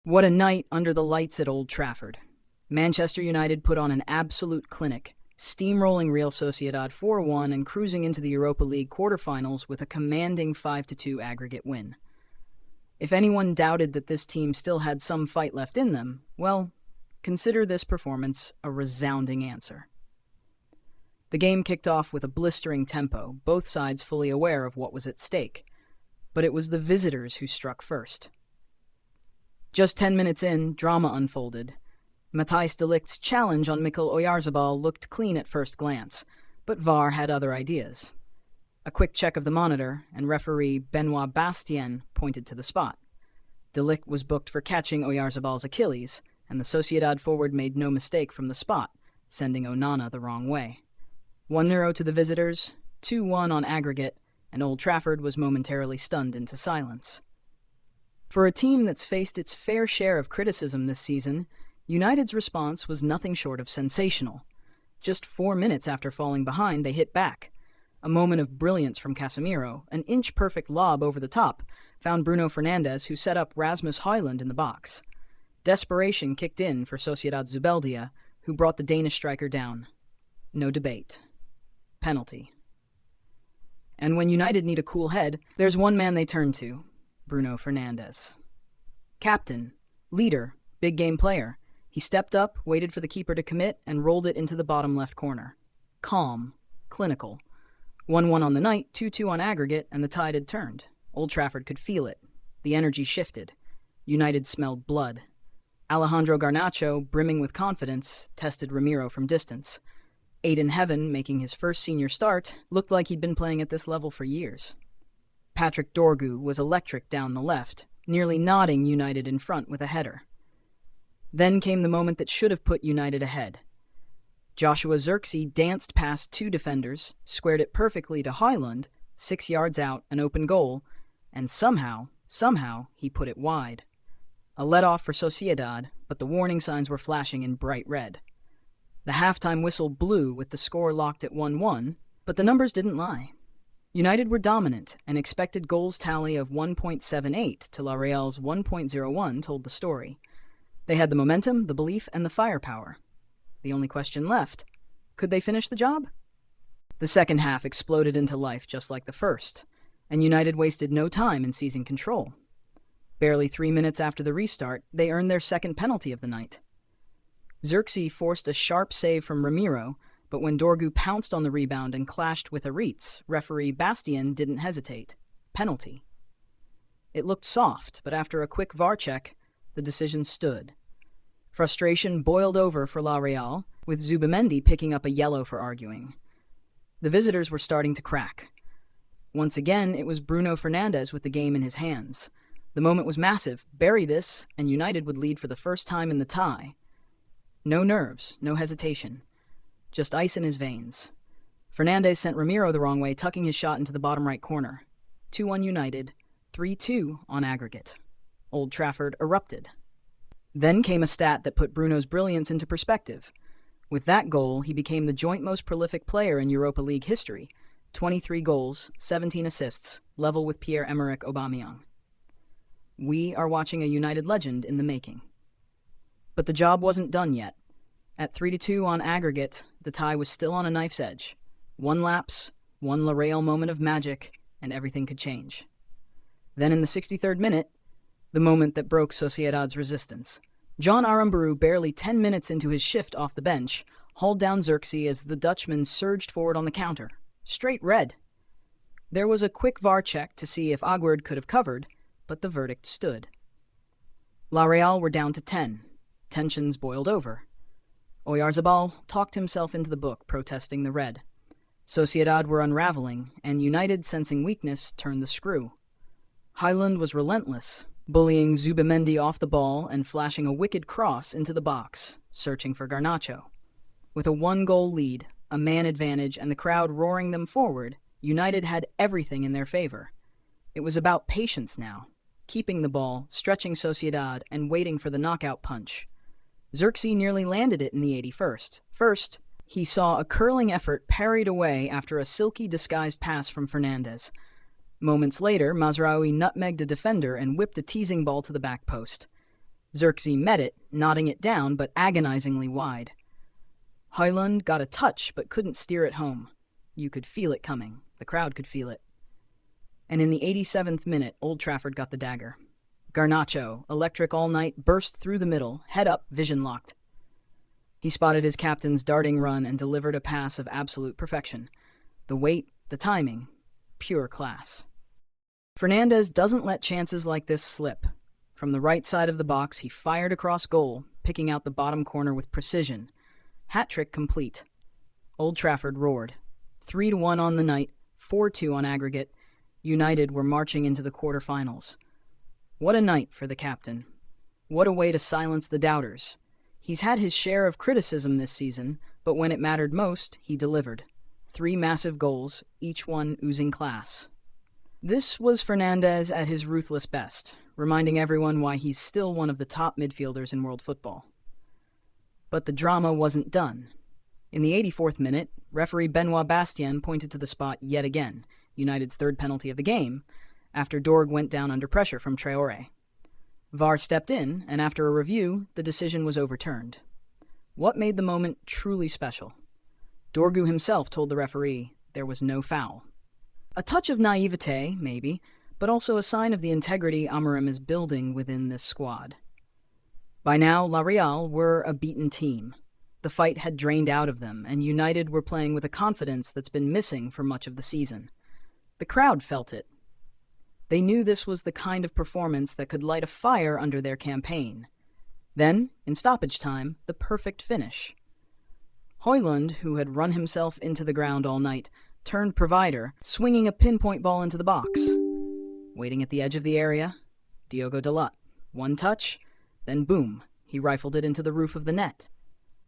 What a night under the lights at Old Trafford. Manchester United put on an absolute clinic, steamrolling Real Sociedad 4-1 and cruising into the Europa League quarterfinals with a commanding 5-2 aggregate win. If anyone doubted that this team still had some fight left in them, well, consider this performance a resounding answer. The game kicked off with a blistering tempo, both sides fully aware of what was at stake, but it was the visitors who struck first. Just 10 minutes in, drama unfolded. Matthijs de Ligt's challenge on Mikel Oyarzabal looked clean at first glance, but VAR had other ideas. A quick check of the monitor, and referee Benoit Bastien pointed to the spot. De Ligt was booked for catching Oyarzabal's Achilles, and the Sociedad forward made no mistake from the spot, sending Onana the wrong way. 1-0 to the visitors, 2-1 on aggregate, and Old Trafford was momentarily stunned into silence. For a team that's faced its fair share of criticism this season, United's response was nothing short of sensational. Just 4 minutes after falling behind, they hit back. A moment of brilliance from Casemiro, an inch-perfect lob over the top, found Bruno Fernandes, who set up Rasmus Højlund in the box. Desperation kicked in for Sociedad Zubeldia, who brought the Danish striker down. No debate. Penalty. And when United need a cool head, there's one man they turn to, Bruno Fernandes. Captain, leader, big game player. He stepped up, waited for the keeper to commit, and rolled it into the bottom left corner. Calm. Clinical. 1-1 on the night, 2-2 on aggregate, and the tide had turned. Old Trafford could feel it. The energy shifted. United smelled blood. Alejandro Garnacho, brimming with confidence, tested Ramiro from distance. Aiden Heaven, making his first senior start, looked like he'd been playing at this level for years. Patrick Dorgu was electric down the left, nearly nodding United in front with a header. Then came the moment that should have put United ahead. Joshua Zirkzee danced past 2 defenders, squared it perfectly to Højlund, 6 yards out, an open goal, and somehow, he put it wide. A let-off for Sociedad, but the warning signs were flashing in bright red. The halftime whistle blew with the score locked at 1-1, but the numbers didn't lie. United were dominant, and expected goals tally of 1.78 to La Real's 1.01 told the story. They had the momentum, the belief, and the firepower. The only question left, could they finish the job? The second half exploded into life just like the first, and United wasted no time in seizing control. Barely 3 minutes after the restart, they earned their second penalty of the night. Zirkzee forced a sharp save from Ramiro, but when Dorgu pounced on the rebound and clashed with Aritz, referee Bastien didn't hesitate. Penalty. It looked soft, but after a quick VAR check, the decision stood. Frustration boiled over for La Real, with Zubimendi picking up a yellow for arguing. The visitors were starting to crack. Once again, it was Bruno Fernandes with the game in his hands. The moment was massive. Bury this, and United would lead for the first time in the tie. No nerves, no hesitation. Just ice in his veins. Fernandes sent Ramiro the wrong way, tucking his shot into the bottom right corner. 2-1 United, 3-2 on aggregate. Old Trafford erupted. Then came a stat that put Bruno's brilliance into perspective. With that goal, he became the joint most prolific player in Europa League history. 23 goals, 17 assists, level with Pierre-Emerick Aubameyang. We are watching a United legend in the making. But the job wasn't done yet. At 3-2 on aggregate, the tie was still on a knife's edge. 1 lapse, 1 La Real moment of magic, and everything could change. Then in the 63rd minute, the moment that broke Sociedad's resistance. John Aramburu, barely 10 minutes into his shift off the bench, hauled down Zirkzee as the Dutchman surged forward on the counter. Straight red. There was a quick VAR check to see if Aguerd could have covered, but the verdict stood. La Real were down to 10. Tensions boiled over. Oyarzabal talked himself into the book, protesting the red. Sociedad were unraveling, and United, sensing weakness, turned the screw. Højlund was relentless, bullying Zubimendi off the ball and flashing a wicked cross into the box, searching for Garnacho. With a 1-goal lead, a man advantage, and the crowd roaring them forward, United had everything in their favor. It was about patience now, keeping the ball, stretching Sociedad, and waiting for the knockout punch. Zirkzee nearly landed it in the 81st. First, he saw a curling effort parried away after a silky disguised pass from Fernandes. Moments later, Mazraoui nutmegged a defender and whipped a teasing ball to the back post. Xerxes met it, nodding it down but agonizingly wide. Højlund got a touch but couldn't steer it home. You could feel it coming. The crowd could feel it. And in the 87th minute, Old Trafford got the dagger. Garnacho, electric all night, burst through the middle, head up, vision locked. He spotted his captain's darting run and delivered a pass of absolute perfection. The weight, the timing, pure class. Fernandes doesn't let chances like this slip. From the right side of the box, he fired across goal, picking out the bottom corner with precision. Hat-trick complete. Old Trafford roared. 3-1 on the night, 4-2 on aggregate. United were marching into the quarterfinals. What a night for the captain. What a way to silence the doubters. He's had his share of criticism this season, but when it mattered most, he delivered. 3 massive goals, each one oozing class. This was Fernandes at his ruthless best, reminding everyone why he's still one of the top midfielders in world football. But the drama wasn't done. In the 84th minute, referee Benoit Bastien pointed to the spot yet again, United's third penalty of the game, after Dorg went down under pressure from Traoré. VAR stepped in, and after a review, the decision was overturned. What made the moment truly special? Dorgu himself told the referee there was no foul. A touch of naivete, maybe, but also a sign of the integrity Amorim is building within this squad. By now, La Real were a beaten team. The fight had drained out of them, and United were playing with a confidence that's been missing for much of the season. The crowd felt it. They knew this was the kind of performance that could light a fire under their campaign. Then, in stoppage time, the perfect finish. Højlund, who had run himself into the ground all night, turned provider, swinging a pinpoint ball into the box. Waiting at the edge of the area, Diogo Dalot. One touch, then boom, he rifled it into the roof of the net.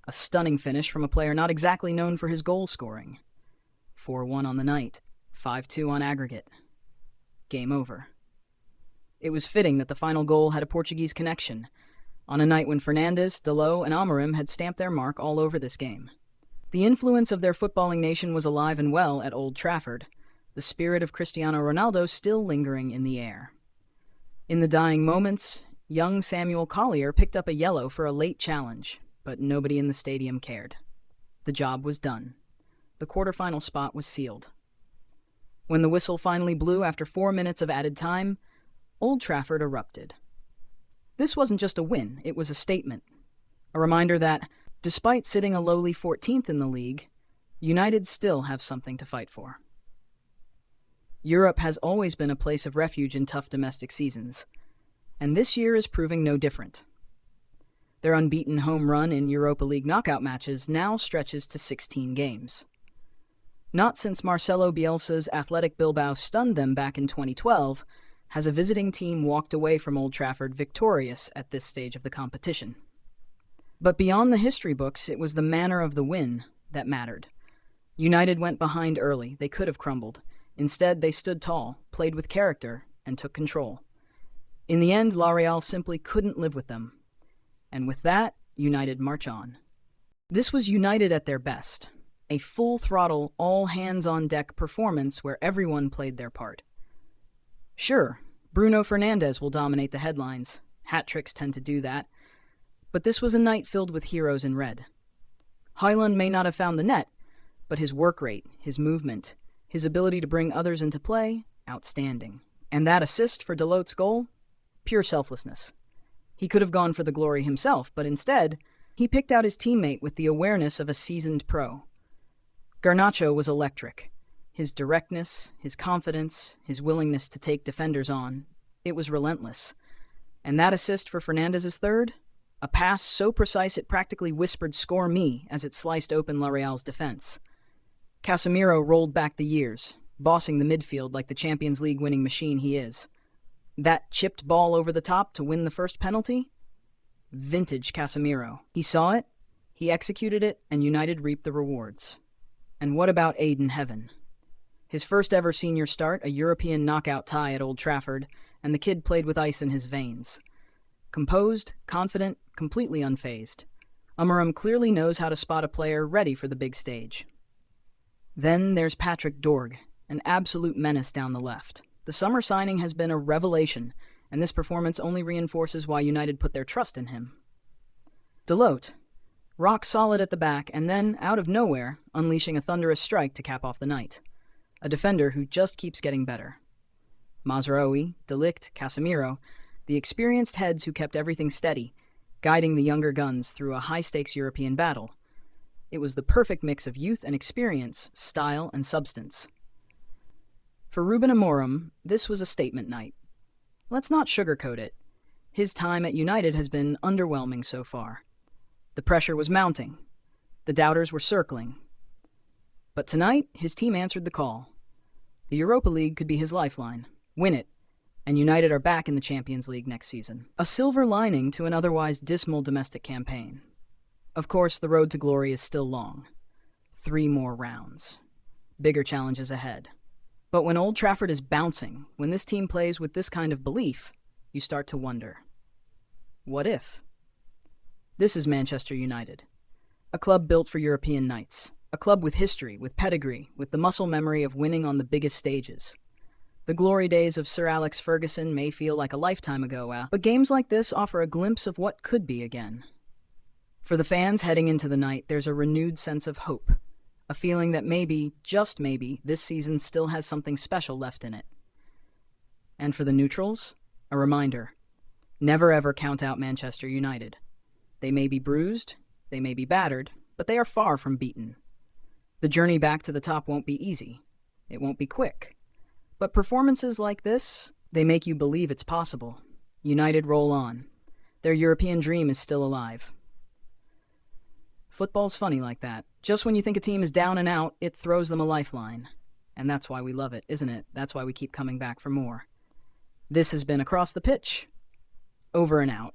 A stunning finish from a player not exactly known for his goal scoring. 4-1 on the night, 5-2 on aggregate. Game over. It was fitting that the final goal had a Portuguese connection, on a night when Fernandes, Dalot, and Amorim had stamped their mark all over this game. The influence of their footballing nation was alive and well at Old Trafford, the spirit of Cristiano Ronaldo still lingering in the air. In the dying moments, young Samuel Collier picked up a yellow for a late challenge, but nobody in the stadium cared. The job was done. The quarterfinal spot was sealed. When the whistle finally blew after 4 minutes of added time, Old Trafford erupted. This wasn't just a win, it was a statement. A reminder that, despite sitting a lowly 14th in the league, United still have something to fight for. Europe has always been a place of refuge in tough domestic seasons, and this year is proving no different. Their unbeaten home run in Europa League knockout matches now stretches to 16 games. Not since Marcelo Bielsa's Athletic Bilbao stunned them back in 2012 has a visiting team walked away from Old Trafford victorious at this stage of the competition. But beyond the history books, it was the manner of the win that mattered. United went behind early. They could have crumbled. Instead, they stood tall, played with character, and took control. In the end, La Real simply couldn't live with them. And with that, United march on. This was United at their best. A full-throttle, all-hands-on-deck performance where everyone played their part. Sure, Bruno Fernandes will dominate the headlines. Hat-tricks tend to do that. But this was a night filled with heroes in red. Højlund may not have found the net, but his work rate, his movement, his ability to bring others into play, outstanding. And that assist for Dalot's goal? Pure selflessness. He could have gone for the glory himself, but instead, he picked out his teammate with the awareness of a seasoned pro. Garnacho was electric. His directness, his confidence, his willingness to take defenders on, it was relentless. And that assist for Fernandes' third? A pass so precise it practically whispered "score me" as it sliced open La Real's defense. Casemiro rolled back the years, bossing the midfield like the Champions League winning machine he is. That chipped ball over the top to win the first penalty? Vintage Casemiro. He saw it, he executed it, and United reaped the rewards. And what about Aiden Heaven? His first ever senior start, a European knockout tie at Old Trafford, and the kid played with ice in his veins. Composed, confident, completely unfazed. Amorim clearly knows how to spot a player ready for the big stage. Then there's Patrick Dorg, an absolute menace down the left. The summer signing has been a revelation, and this performance only reinforces why United put their trust in him. Dalot, rock solid at the back, and then, out of nowhere, unleashing a thunderous strike to cap off the night. A defender who just keeps getting better. Mazraoui, De Ligt, Casemiro, the experienced heads who kept everything steady, guiding the younger guns through a high-stakes European battle. It was the perfect mix of youth and experience, style and substance. For Ruben Amorim, this was a statement night. Let's not sugarcoat it. His time at United has been underwhelming so far. The pressure was mounting. The doubters were circling. But tonight, his team answered the call. The Europa League could be his lifeline. Win it, and United are back in the Champions League next season. A silver lining to an otherwise dismal domestic campaign. Of course, the road to glory is still long. 3 more rounds. Bigger challenges ahead. But when Old Trafford is bouncing, when this team plays with this kind of belief, you start to wonder. What if? This is Manchester United. A club built for European nights. A club with history, with pedigree, with the muscle memory of winning on the biggest stages. The glory days of Sir Alex Ferguson may feel like a lifetime ago, but games like this offer a glimpse of what could be again. For the fans heading into the night, there's a renewed sense of hope. A feeling that maybe, just maybe, this season still has something special left in it. And for the neutrals, a reminder. Never ever count out Manchester United. They may be bruised, they may be battered, but they are far from beaten. The journey back to the top won't be easy. It won't be quick. But performances like this, they make you believe it's possible. United roll on. Their European dream is still alive. Football's funny like that. Just when you think a team is down and out, it throws them a lifeline. And that's why we love it, isn't it? That's why we keep coming back for more. This has been Across the Pitch. Over and out.